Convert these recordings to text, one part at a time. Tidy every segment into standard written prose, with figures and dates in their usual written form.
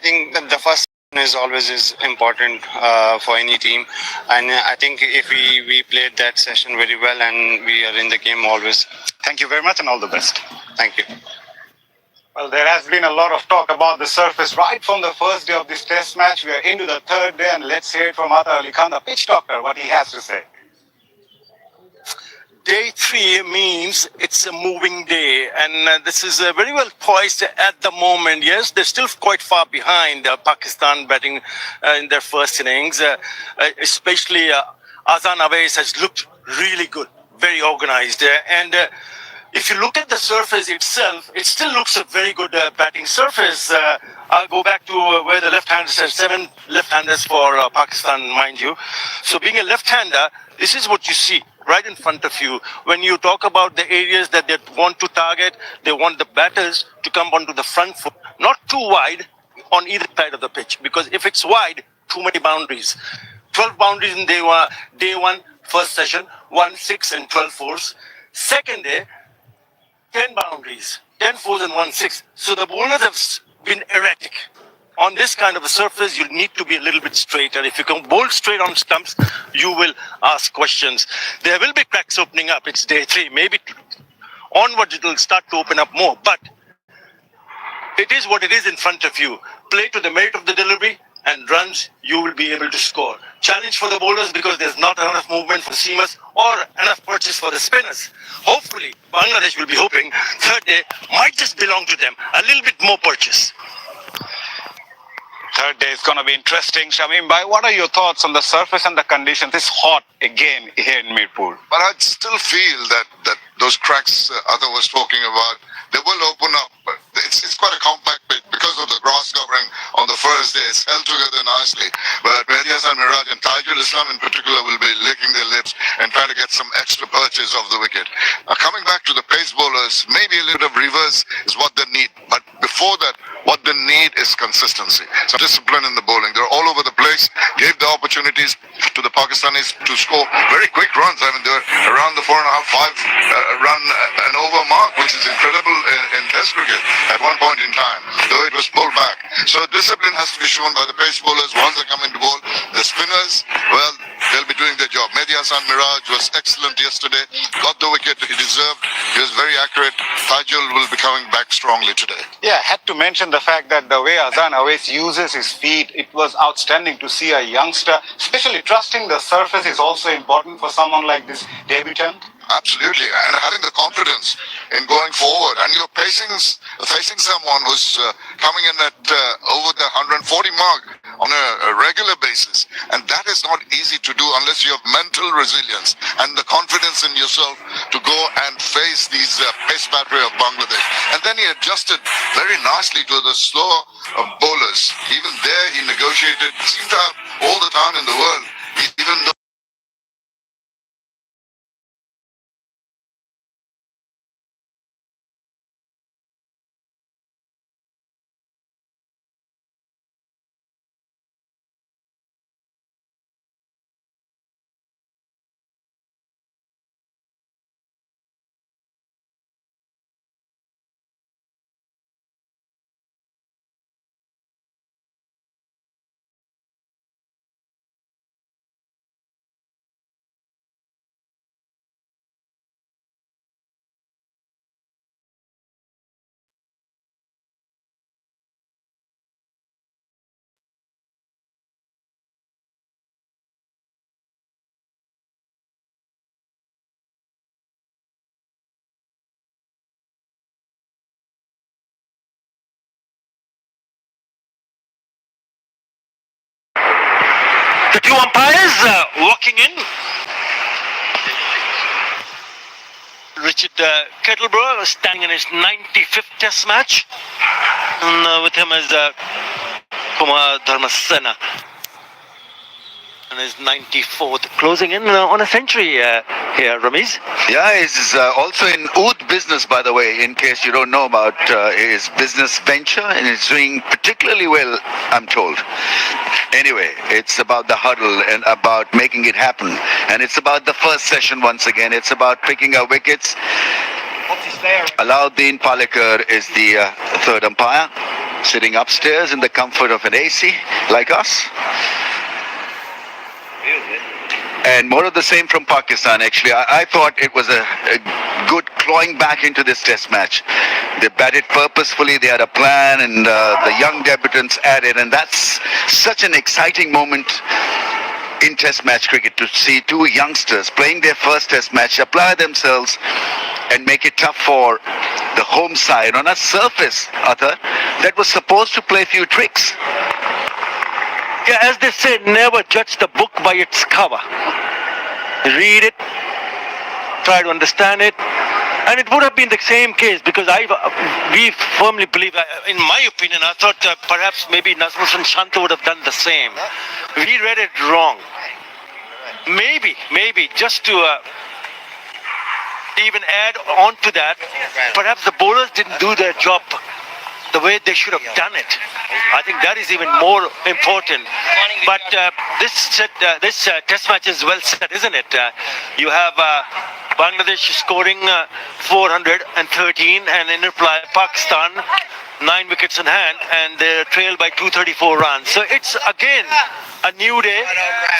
think that the first is always is important for any team, and I think if we played that session very well and we are in the game always. Thank you very much and all the best. Thank you. Well, there has been a lot of talk about the surface right from the first day of this test match. We are into the third day, and let's hear it from Ata Ali Khan, the pitch doctor, what he has to say. Day 3 means it's a moving day, and this is very well poised at the moment. Yes, they're still quite far behind Pakistan batting in their first innings, especially Azan Awais has looked really good, very organized, and if you look at the surface itself, it still looks a very good batting surface. I'll go back to where the left-handers are, 7 left-handers for Pakistan, mind you. So being a left-hander, this is what you see right in front of you. When you talk about the areas that they want to target, they want the batters to come onto the front foot, not too wide on either side of the pitch, because if it's wide, too many boundaries. 12 boundaries in day one, first session, 1, 6 and 12 fours. Second day, 10 boundaries, 10 fours and 1 6. So the bowlers have been erratic. On this kind of a surface, you need to be a little bit straighter. If you can bowl straight on stumps, you will ask questions. There will be cracks opening up. It's day 3. Maybe onwards it will start to open up more. But it is what it is in front of you. Play to the merit of the delivery, and runs you will be able to score. Challenge for the bowlers because there's not enough movement for the seamers or enough purchase for the spinners. Hopefully, Bangladesh will be hoping third day might just belong to them. A little bit more purchase. Third day is going to be interesting. Shamim Bhai, what are your thoughts on the surface and the conditions? It's hot again here in Mirpur. But I still feel that those cracks Ata was talking about, they will open up. But it's quite a compact pitch because of the grass covering on the first day. It's held together nicely. But Mehdi Hasan Miraj and Tajul Islam in particular will be licking their lips and trying to get some extra purchase of the wicket. Coming back to the pace bowlers, maybe a little bit of reverse is what they need. But before that, what they need is consistency. So discipline in the bowling. They're all over the place. Gave the opportunities to the Pakistanis to score very quick runs. I mean, they're around the 4.5, 5 run and over mark, which is incredible in Test cricket at one point in time, though it was pulled back. So discipline has to be shown by the pace bowlers once they come into bowl. The spinners, well, they'll be doing their job. Mehdi Hasan Miraj was excellent yesterday. Got the wicket he deserved. He was very accurate. Tajul will be coming back strongly today. Yeah, had to mention the fact that the way Azan Awais uses his feet, it was outstanding to see a youngster, especially trusting the surface is also important for someone like this debutant. Absolutely, and having the confidence in going forward, and you're facing someone who's coming in at over the 140 mark on a regular basis, and that is not easy to do unless you have mental resilience and the confidence in yourself to go and face these pace battery of Bangladesh. And then he adjusted very nicely to the slower bowlers. Even there, he negotiated. Seemed to have all the time in the world, even though. The 2 umpires walking in. Richard Kettleborough standing in his 95th Test match, and with him is Kumar Dharmasena and his 94th, closing in on a century here, Ramiz. Yeah, he's also in Oud business, by the way, in case you don't know about his business venture, and he's doing particularly well, I'm told. Anyway, it's about the huddle and about making it happen, and it's about the first session once again. It's about picking our wickets. Alauddin Palekar is the third umpire. sitting upstairs in the comfort of an AC like us. And more of the same from Pakistan, actually. I thought it was a good clawing back into this test match. They batted purposefully, they had a plan, and the young debutants added. And that's such an exciting moment in test match cricket, to see two youngsters playing their first test match, apply themselves and make it tough for the home side on a surface, Athar, that was supposed to play a few tricks. Yeah, as they say, never judge the book by its cover. Read it, try to understand it, and it would have been the same case, because we firmly believe, in my opinion, I thought perhaps maybe Nazmuddin Shanta would have done the same. We read it wrong. Maybe just to even add on to that, perhaps the bowlers didn't do their job the way they should have done it. I think that is even more important. But this test match is well set, isn't it? You have Bangladesh scoring 413, and in reply Pakistan 9 wickets in hand, and they trail by 234 runs. So it's again a new day.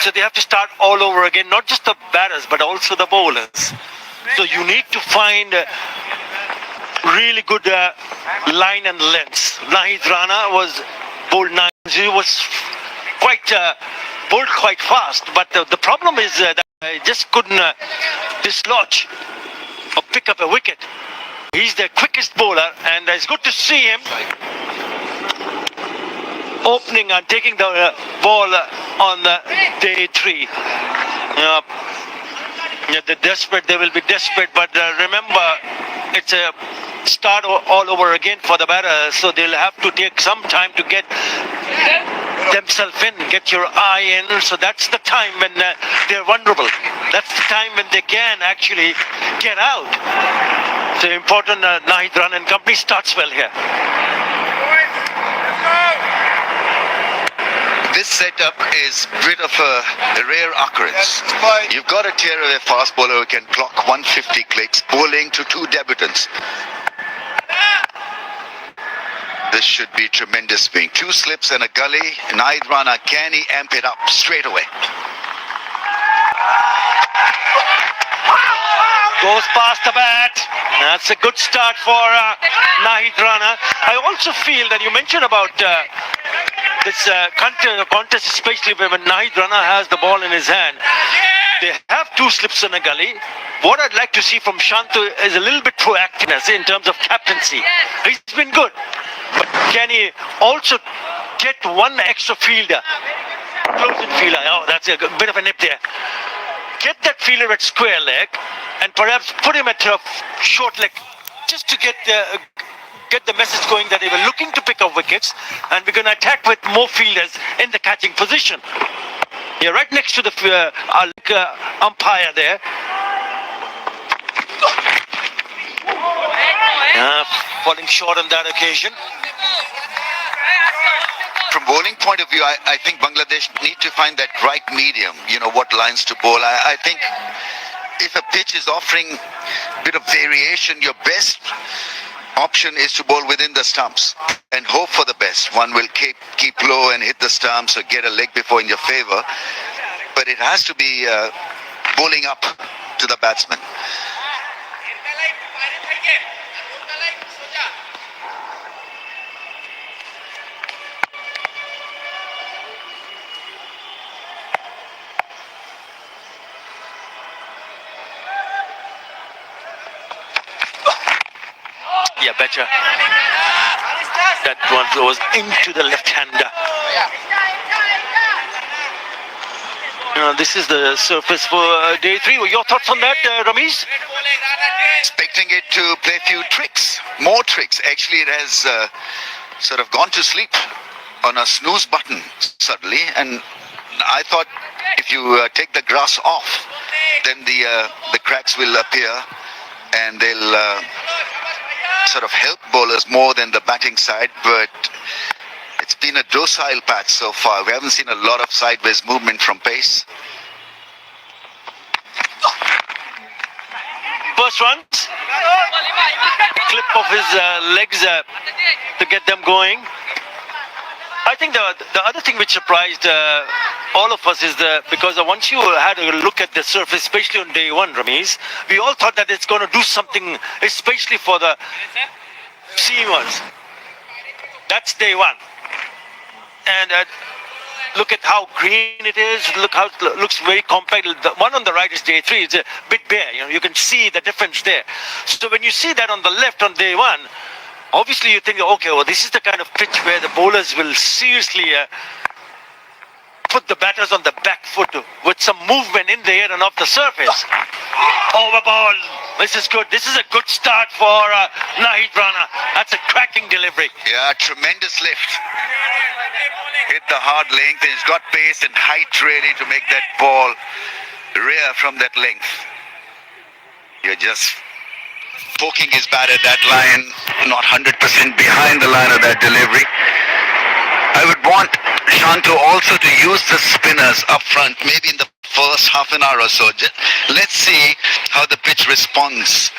So they have to start all over again, not just the batters but also the bowlers. So you need to find really good line and lengths. Nahid Rana was bowled 9. He was bowled quite fast, but the problem is that he just couldn't dislodge or pick up a wicket. He's the quickest bowler, and it's good to see him opening and taking the ball on day 3. They're desperate, they will be desperate, but remember, it's a start all over again for the batters, so they'll have to take some time to get themselves in, get your eye in. So that's the time when they're vulnerable. That's the time when they can actually get out. So important Nahid Rana and company starts well here. This setup is a bit of a rare occurrence. You've got a tear-away fast bowler who can clock 150 clicks, bowling to two debutants. This should be tremendous swing. 2 slips and a gully. Nahid Rana, can he amp it up straight away? Goes past the bat. That's a good start for Nahid Rana. I also feel that you mentioned about this contest, especially when Nahid Rana has the ball in his hand. They have 2 slips and a gully. What I'd like to see from Shantu is a little bit proactiveness in terms of captaincy. He's been good, but can he also get one extra fielder, close-in fielder? Oh, that's a bit of a nip there. Get that fielder at square leg, and perhaps put him at short leg, just to get the message going that they were looking to pick up wickets, and we're going to attack with more fielders in the catching position. You're right next to the umpire there. Falling short on that occasion. From bowling point of view, I think Bangladesh need to find that right medium, what lines to bowl. I think if a pitch is offering a bit of variation, your best option is to bowl within the stumps and hope for the best. One will keep low and hit the stumps or get a leg before in your favor, but it has to be bowling up to the batsman. Yeah, better. That one goes into the left-hander. This is the surface for day 3. Your thoughts on that, Ramesh? Expecting it to play a few tricks, more tricks. Actually, it has sort of gone to sleep on a snooze button suddenly, and I thought if you take the grass off, then the cracks will appear, and they'll sort of help bowlers more than the batting side. But it's been a docile patch so far. We haven't seen a lot of sideways movement from pace. First runs. clip of his legs to get them going. I think the other thing which surprised all of us is because once you had a look at the surface, especially on day one, Ramesh, we all thought that it's going to do something, especially for the seamers. That's day one. And look at how green it is. Look how it looks very compact. The one on the right is day three. It's a bit bare. You can see the difference there. So when you see that on the left on day one, obviously you think, okay, well, this is the kind of pitch where the bowlers will seriously put the batters on the back foot with some movement in the air and off the surface. Over ball. This is good. This is a good start for Nahid Rana. That's a cracking delivery. Yeah, tremendous lift. Hit the hard length, and he's got pace and height really to make that ball rear from that length. You're just poking his bat at that line, not 100% behind the line of that delivery. I would want Shanto also to use the spinners up front, maybe in the first half an hour or so. Let's see how the pitch responds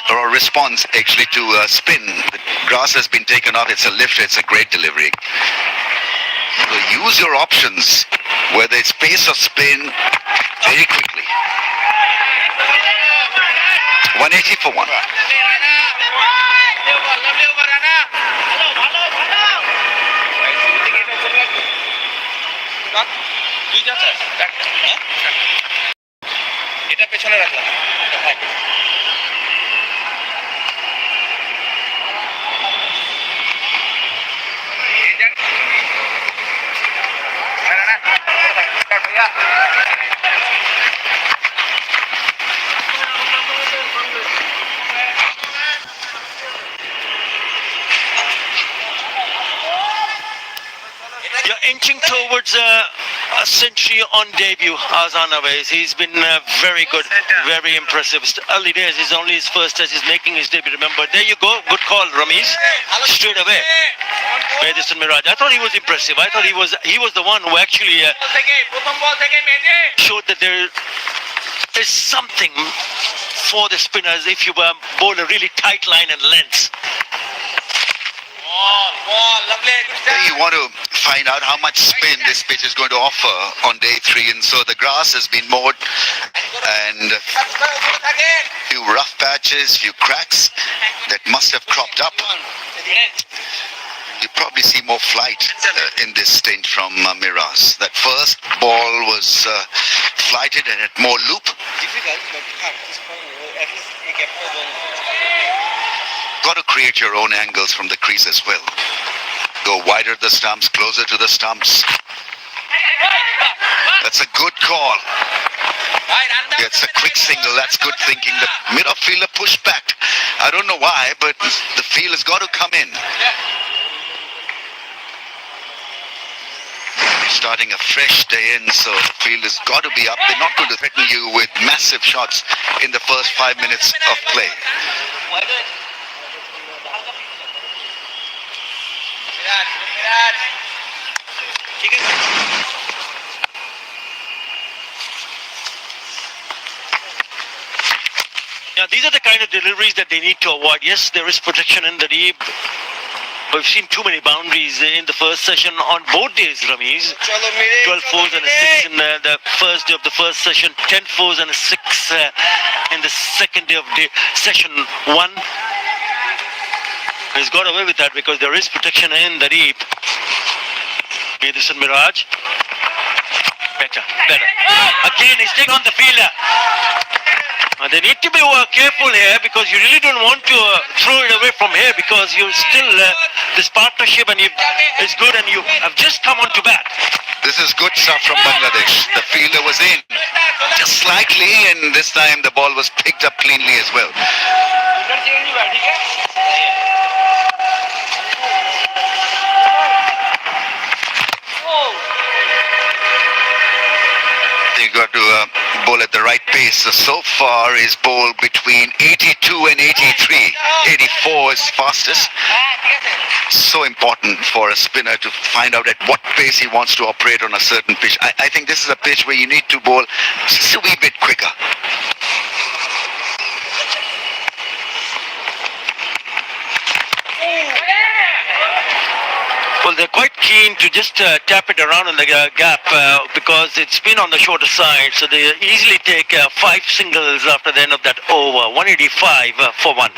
actually to a spin. The grass has been taken off. It's a lift. It's a great delivery. So use your options, whether it's pace or spin, very quickly. 180 for one. এটা পেছনে রাখলাম You're inching towards a century on debut, Azan Awais. He's been very good, very impressive. It's early days. It's only his first test. He's making his debut. Remember, there you go. Good call, Ramesh. Straight away. Edison Miraj. I thought he was impressive. I thought he was the one who actually showed that there is something for the spinners if you bowl a really tight line and length. You want to find out how much spin this pitch is going to offer on day three, and so the grass has been mowed and few rough patches, few cracks that must have cropped up. You probably see more flight in this stint from Miraz. That first ball was flighted and had more loop. Got to create your own angles from the crease as well. Go wider the stumps, closer to the stumps. That's a good call. Gets a quick single. That's good thinking. The mid-off fielder pushed back. I don't know why, but the field has got to come in. Starting a fresh day in, so the field has got to be up. They're not going to threaten you with massive shots in the first 5 minutes of play. Now, these are the kind of deliveries that they need to avoid. Yes, there is protection in the deep. We've seen too many boundaries in the first session on both days, Ramesh. 12 fours and a 6 in the first day of the first session, 10 fours and a 6 in the second day of session 1. He's got away with that because there is protection in the deep. Edison Miraj. Better. Again, he's taking on the fielder. They need to be careful here because you really don't want to throw it away from here because you still, this partnership and is good and you have just come on to bat. This is good stuff from Bangladesh. The fielder was in just slightly, and this time the ball was picked up cleanly as well. You got to bowl at the right pace. So far his bowl between 82 and 83. 84 is fastest. So important for a spinner to find out at what pace he wants to operate on a certain pitch. I think this is a pitch where you need to bowl just a wee bit quicker. Well, they're quite keen to just tap it around in the gap because it's been on the shorter side. So they easily take 5 singles after the end of that over. 185 for 1.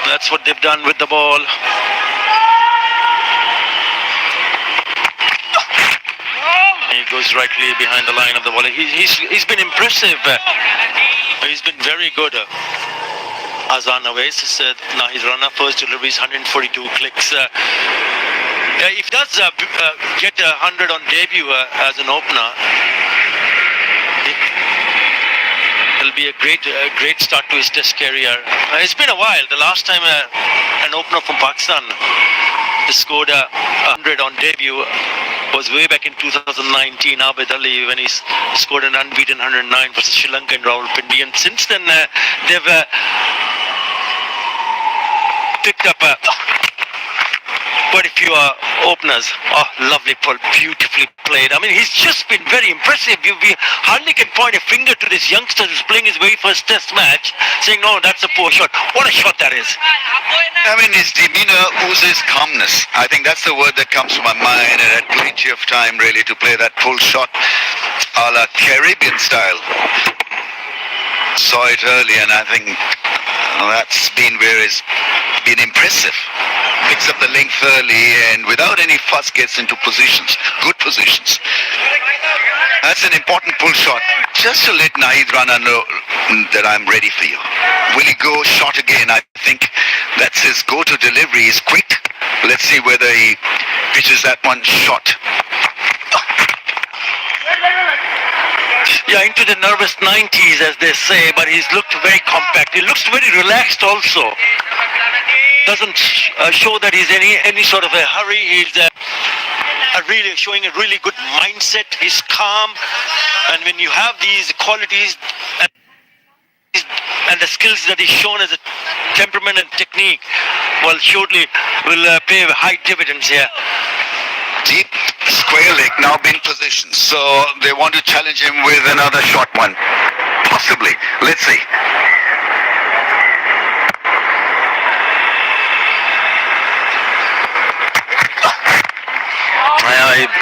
That's what they've done with the ball. He goes rightly behind the line of the volley. He's been impressive. He's been very good. Azan Oasis, now his runner first delivery is 142 clicks. If he does get 100 on debut as an opener, it'll be a great start to his test career. It's been a while. The last time an opener from Pakistan scored 100 on debut was way back in 2019, Abid Ali, when he scored an unbeaten 109 versus Sri Lanka in Rawalpindi. And since then, they've picked up quite a few openers. Oh, lovely pull, beautifully played. I mean, he's just been very impressive. We hardly can point a finger to this youngster who's playing his very first test match, saying, no, that's a poor shot. What a shot that is. I mean, his demeanor oozes calmness. I think that's the word that comes to my mind, and had plenty of time really to play that full shot a la Caribbean style. Saw it early, and I think that's been where it's been impressive. Picks up the length early and without any fuss gets into positions, good positions. That's an important pull shot, just to let Nahid Rana know that I'm ready for you. Will he go shot again? I think that's his go-to delivery. He's quick. Let's see whether he pitches that one shot. Yeah, into the nervous 90s, as they say, but he's looked very compact. He looks very relaxed also. Doesn't show that he's any sort of a hurry. He's really showing a really good mindset. He's calm, and when you have these qualities and the skills that he's shown as a temperament and technique, well, surely will pay high dividends here. Deep square leg now being positioned, so they want to challenge him with another short one. Possibly. Let's see.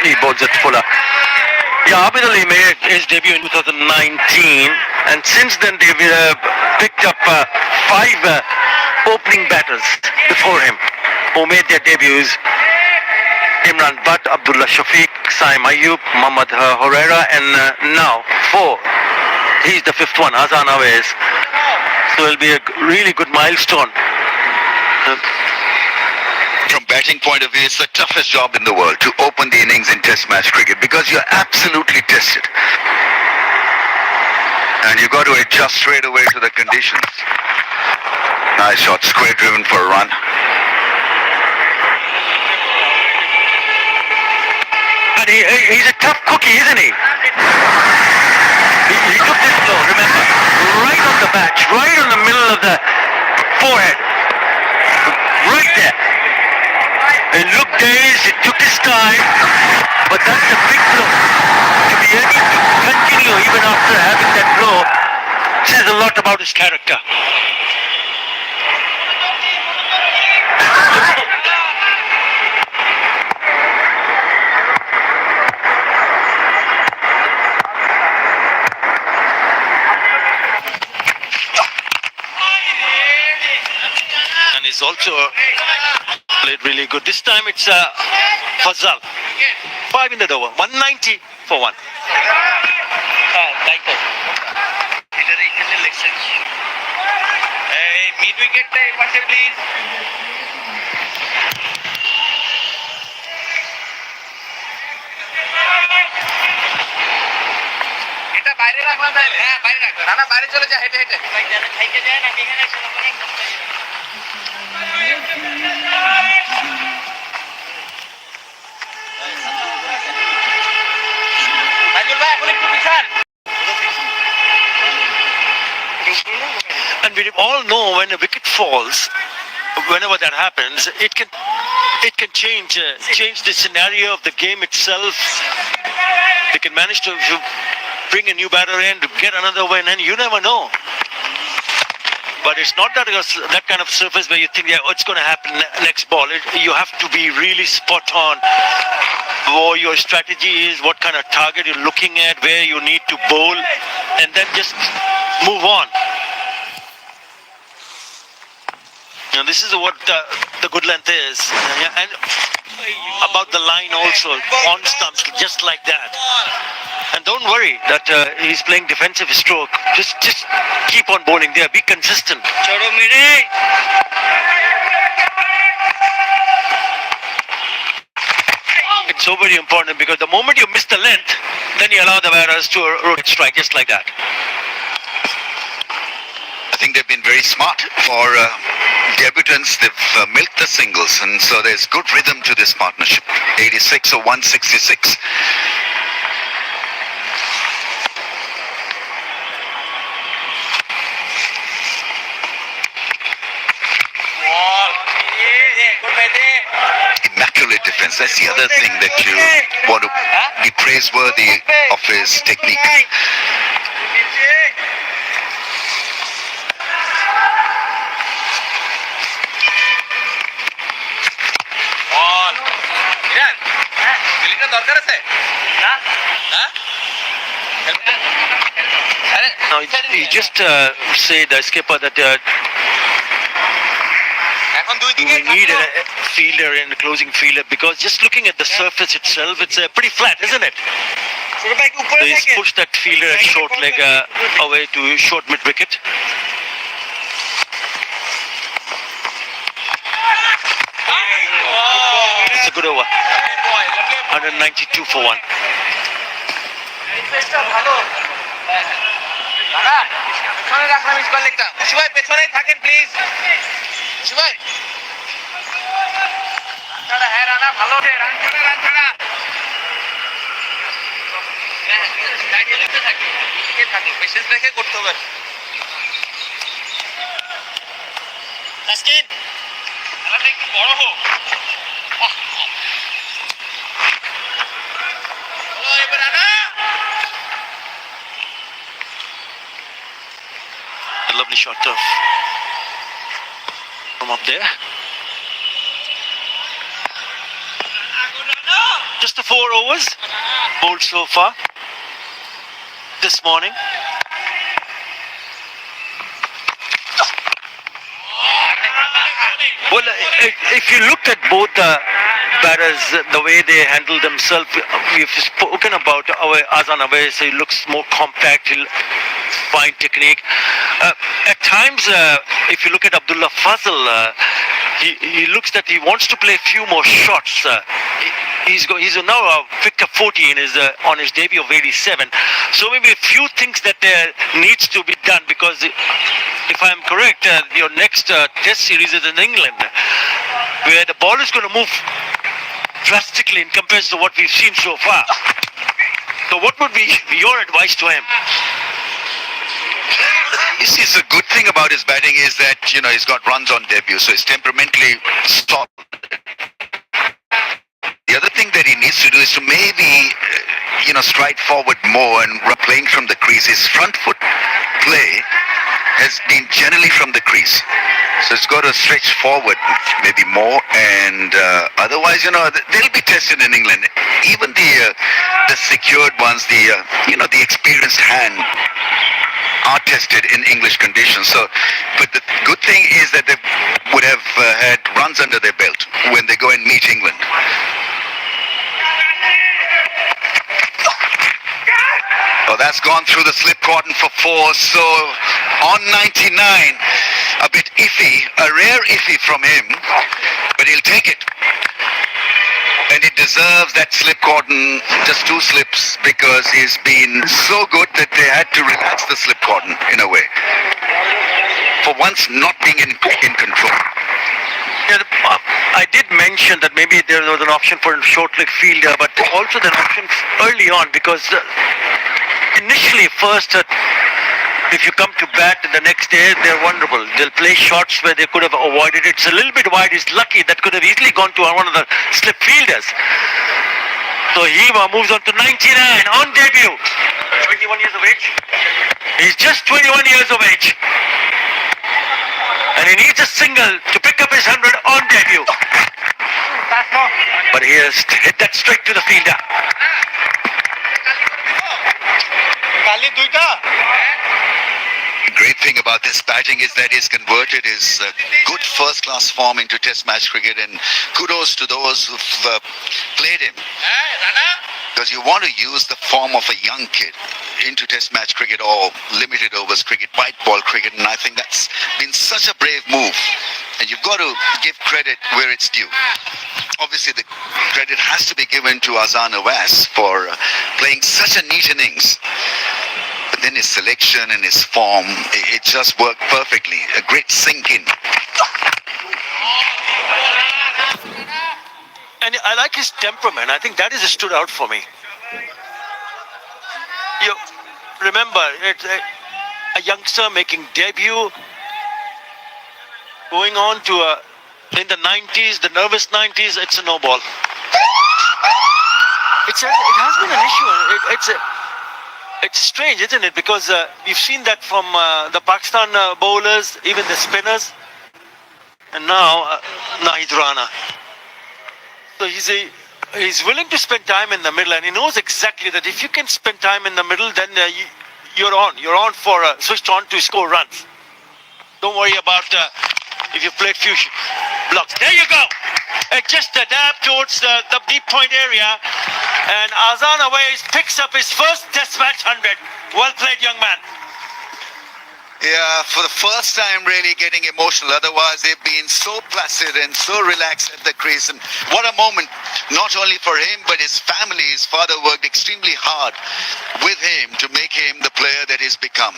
He bowls it fuller. Yeah, Abid Ali made his debut in 2019, and since then they've picked up 5 opening batters before him who made their debuts. Imran Butt, Abdullah Shafiq, Saim Ayub, Mohammad Herrera, and now 4. He's the 5th one, Azan Awais. So it'll be a really good milestone. From batting point of view, it's the toughest job in the world to open the innings in test match cricket because you're absolutely tested. And you've got to adjust straight away to the conditions. Nice shot, square driven for a run. And he's a tough cookie, isn't he? He took this blow, remember, right on the match, right on the middle of the forehead. Right there. He looked dazed, he took his time, but that's a big blow. To be able to continue even after having that blow says a lot about his character. And he's also played really good. This time it's Fazal. 5 in the over. 190 for 1. Mid wicket পাশে please এটা বাইরে রাখলাম তাহলে হ্যাঁ বাইরে রাখ রানা বাইরে চলে যা হেঁটে হেঁটে খাইতে যায় না এখানে বাইজুল ভাই এখন একটু পিছান And we all know when a wicket falls, whenever that happens, it can change the scenario of the game itself. They can manage to bring a new batter in, to get another win, and you never know. But it's not that kind of surface where you think, yeah, what's going to happen next ball. You have to be really spot on. What your strategy is, what kind of target you're looking at, where you need to bowl, and then just move on. You know, this is what the good length is, and about the line also, on stumps, just like that. And don't worry that he's playing defensive stroke. Just keep on bowling there. Be consistent. छोड़ो मेरे It's so very important because the moment you miss the length, then you allow the batters to rotate strike just like that. I think they've been very smart for debutants. They've milked the singles, and so there's good rhythm to this partnership. 86 or 166. Immaculate defense. That's the other thing that you want to be praiseworthy of his technique. Iran দিল্লিটা দরকার আছে না হ্যাঁ Now, you just say the skipper that এখন দুই দিকে we need a fielder and a closing fielder because just looking at the surface itself, it's pretty flat, isn't it? ছোট ভাই কি উপরে So he's থাকে pushed that fielder at short leg away to short mid wicket. It's a good over. 192 for one. ভালো দাদা পেছনে রাখলাম square লেগটা খুশি ভাই পেছনে থাকেন প্লিজ খুশি ভাই রান হ্যাঁ রানা ভালো রে রান ছাড়া থাকে পেশেন্স রেখে করতে হবে তাসকিন খেলাটা একটু বড় হোক এবার Rana A lovely shot from up there. Just the 4 overs bowled so far this morning. Well, if you look at both the batters, the way they handle themselves, we've spoken about Azan Awais. He looks more compact, fine technique. At times, if you look at Abdullah Fazal, he looks that he wants to play a few more shots. He's now picked up 40 in on his debut of 87. So maybe a few things that needs to be done because if I'm correct, your next test series is in England, where the ball is going to move drastically in comparison to what we've seen so far. So what would be your advice to him? You see, the good thing about his batting is that, you know, he's got runs on debut, so he's temperamentally solid. The other thing that he needs to do is to maybe, stride forward more and playing from the crease. His front foot play has been generally from the crease. So it's got to stretch forward maybe more, and otherwise, they'll be tested in England. Even the secured ones, the experienced hand are tested in English conditions. So, but the good thing is that they would have had runs under their belt when they go and meet England. Oh, that's gone through the slip cordon for 4. So on 99, a bit iffy, a rare iffy from him, but he'll take it. And he deserves that slip cordon, just 2 slips, because he's been so good that they had to relax the slip cordon in a way. For once not being in control. Yeah, I did mention that maybe there was an option for a short leg fielder, but also an option early on, because initially first if you come to bat the next day, they're vulnerable. They'll play shots where they could have avoided it. It's a little bit wide. He's lucky. That could have easily gone to one of the slip fielders. So he moves on to 99 on debut. 21 years of age. He's just 21 years of age. And he needs a single to pick up his 100 on debut. But he has hit that straight to the fielder. Great thing about this batting is that he's converted his good first-class form into Test match cricket, and kudos to those who've played him. Because you want to use the form of a young kid into Test match cricket or limited overs cricket, white ball cricket, and I think that's been such a brave move. And you've got to give credit where it's due. Obviously, the credit has to be given to Azhar Nawaz for playing such a neat innings. But then his selection and his form, it just worked perfectly. A great sink in. And I like his temperament. I think that is stood out for me. You remember, it's a youngster making debut, going on to in the 90s, the nervous 90s, it's a no ball. It has been an issue. It's strange, isn't it? Because we've seen that from the Pakistan bowlers, even the spinners, and now Nahid Rana. So he's willing to spend time in the middle, and he knows exactly that if you can spend time in the middle, then you're on. You're on for switched on to score runs. Don't worry about if you played few blocks. There you go. Just a dab towards the deep point area, and Azhar Nawaz picks up his first Test match 100. Well played, young man. Yeah, for the first time really getting emotional. Otherwise, they've been so placid and so relaxed at the crease. And what a moment, not only for him, but his family. His father worked extremely hard with him to make him the player that he's become.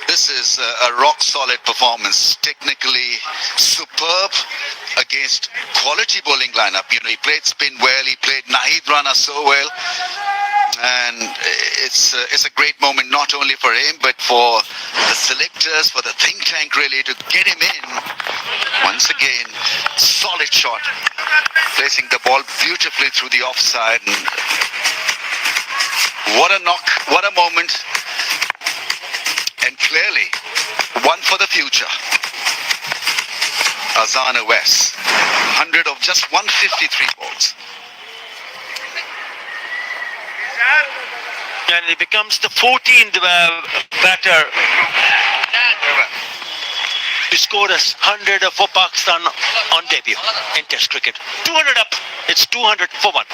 This is a rock-solid performance, technically superb against quality bowling lineup. You know, he played spin well, he played Nahid Rana so well. And it's a great moment not only for him, but for the selectors, for the think tank really, to get him in. Once again, solid shot, placing the ball beautifully through the offside. And what a knock, what a moment. And clearly, one for the future. Azhar Nawaz, 100 of just 153 balls. And he becomes the 14th batter to score a 100 for Pakistan on debut in Test cricket. 200 up. It's 200 for 1.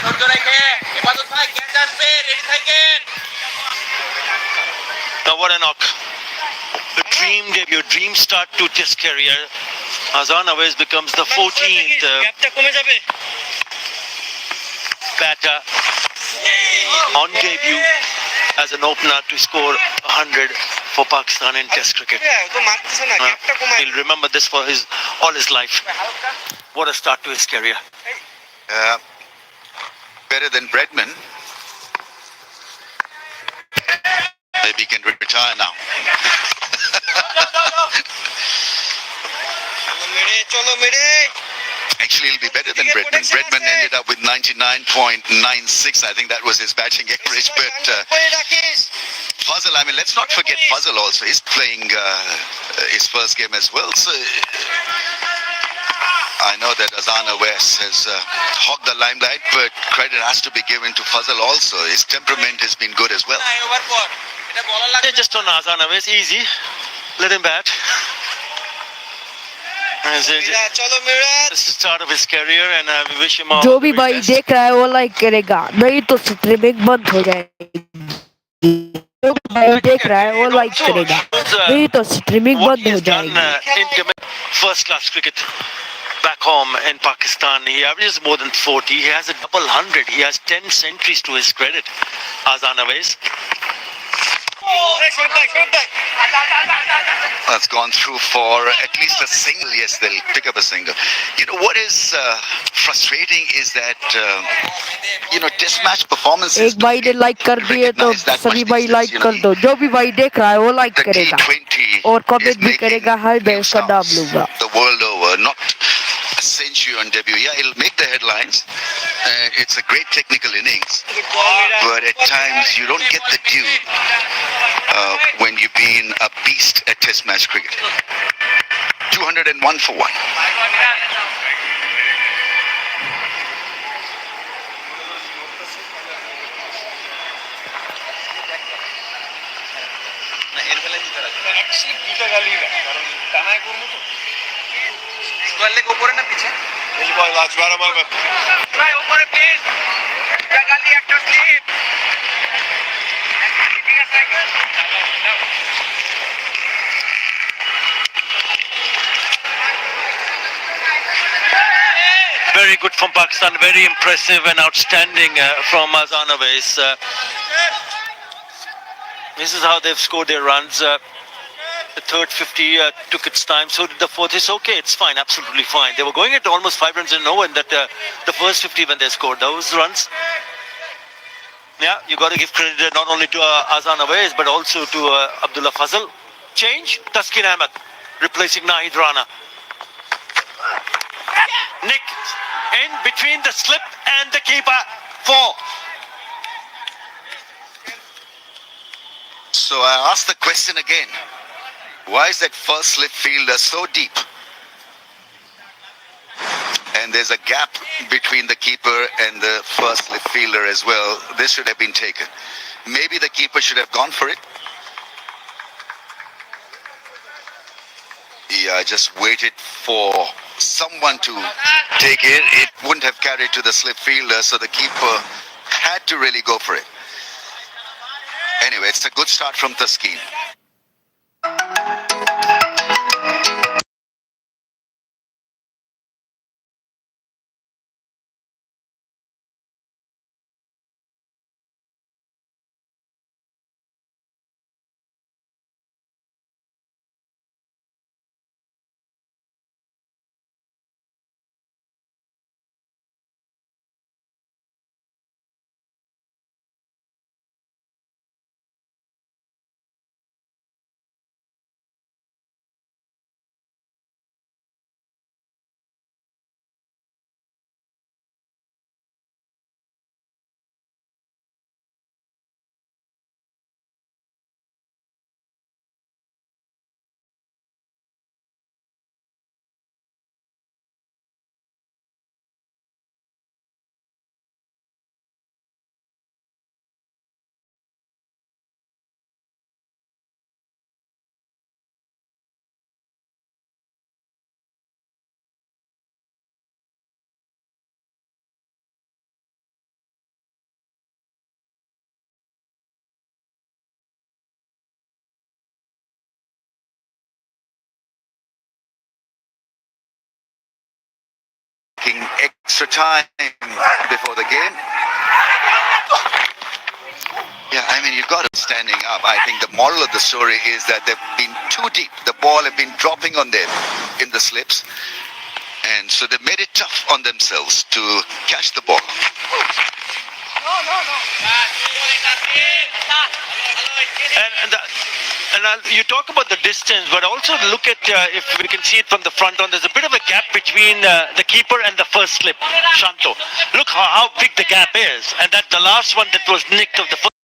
ধৈর্য রেখে হেফাজত ভাই catch আসবে, ready থাকেন। Now what a knock. The dream debut, dream start to Test career. Azhar Nawaz becomes the 14th batter on debut as an opener to score 100 for Pakistan in Test cricket. He'll remember this for all his life. What a start to his career. Better than Bredman. Maybe he can retire now. Actually, he'll be better than Bredman. Bredman ended up with 99.96. I think that was his batting average. But Fazal, I mean, let's not forget Fazal also. He's playing his first game as well. So I know that Azana West has hogged the limelight, but credit has to be given to Fazal also. His temperament has been good as well. Over পর এটা বলার লাগে Just on Azan Awais, easy. Let him bat. চলো Miraj This is the start of his career, and we wish him all जो the भी very भाई best. देख रहा है वो लाइक करेगा, नहीं तो स्ट्रीमिंग बंद हो जाएगी। जो भी भाई देख रहा है वो लाइक करेगा, नहीं तो स्ट्रीमिंग What बंद he हो has done जाएगी। in first-class cricket back home in Pakistan, he averages more than 40. He has a double 100. He has 10 centuries to his credit. Azan Awais. That's gone through for at least a single. Yes, they'll pick up a single. You know what is frustrating is that test match performances. एक भाई ने like कर दिए तो सभी भाई like कर दो। जो भी भाई देख रहा है वो लाइक The करेगा T20 और is कमेंट भी making करेगा, हर मैं new उसका नाम stars लूंगा। the world over, not a century on debut. Yeah, it'll make the headlines. It's a great technical innings, but at times you don't get the due when you've been a beast at Test match cricket. 201 for 1. Square leg উপরে না পিছে ভাই উপরে please একটা গালি একটা slip ঠিক আছে Very good from Pakistan, very impressive and outstanding from Azan Awais. This is how they've scored their runs. The third 50 took its time, so did the fourth. It's okay, it's fine, absolutely fine. They were going at almost 5 runs in no, and that the first 50 when they scored those runs. Yeah, you got to give credit not only to Azan Awais but also to Abdullah Fazal. Change, Taskin Ahmed replacing Nahid Rana. Nick in between the slip and the keeper. 4. So I ask the question again. Why is that first slip fielder so deep? And there's a gap between the keeper and the first slip fielder as well. This should have been taken. Maybe the keeper should have gone for it. Yeah, just waited for someone to take it. It wouldn't have carried to the slip fielder, so the keeper had to really go for it. Anyway, it's a good start from Taskin. Extra time before the game. Yeah, I mean, you've got them standing up. I think the moral of the story is that they've been too deep. The ball have been dropping on them in the slips. And so they made it tough on themselves to catch the ball. You talk about the distance, but also look at, if we can see it from the front on, there's a bit of a gap between the keeper and the first slip, Shanto. Look how big the gap is. And that the last one that was nicked of the first